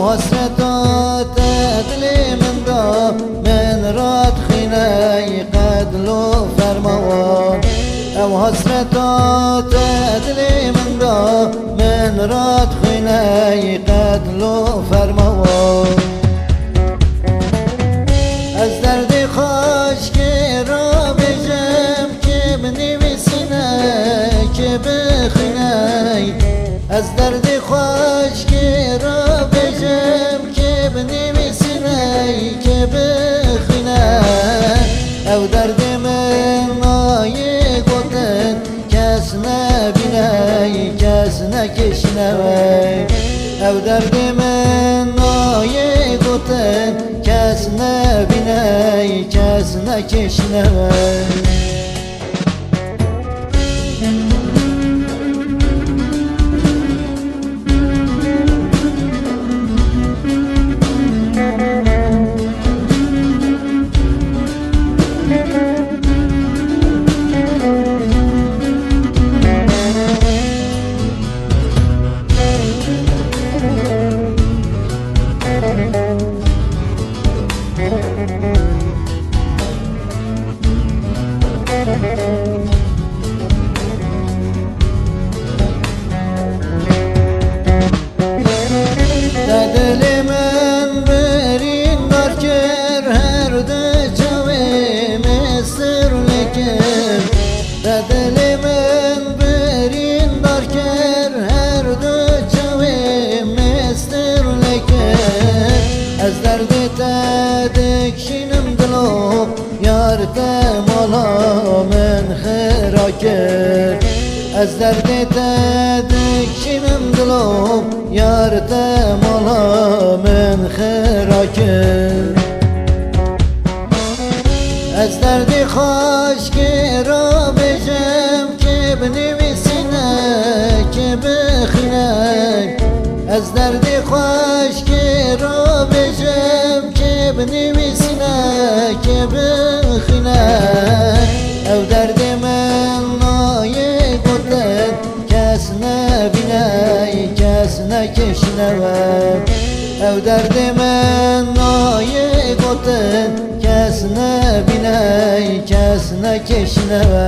او حسرتات دلی من دا من راد خینه قتل و فرمان او حسرتات دلی من دا من راد خینه قتل و فرمان از درد خاش که را بجم که بنویسینه که بخینه از درد خاش که را بجم که بنویسینه که بخینه او درد من آیه گفتن کس نبینه کس نکشنه او درد من آیه گفتن کس نبینه کس نکشنه دل من برین دار کر هر ده چاوی مستر لکر دل من برین دار کر هر ده چاوی مستر لکر از درد تدکشینم دلو یار تمالا من خراکر از درد تدکشینم دلو یار تمالا من خراکر از درد خاش که را بجم که بنویسینه که بخینه از درد خاش که را بجم که بنویسینه که بخینه او درد من آیه گفتن کس نبینه کس نکشنه او درد من آیه گفتن کس نبینه کس نکشنه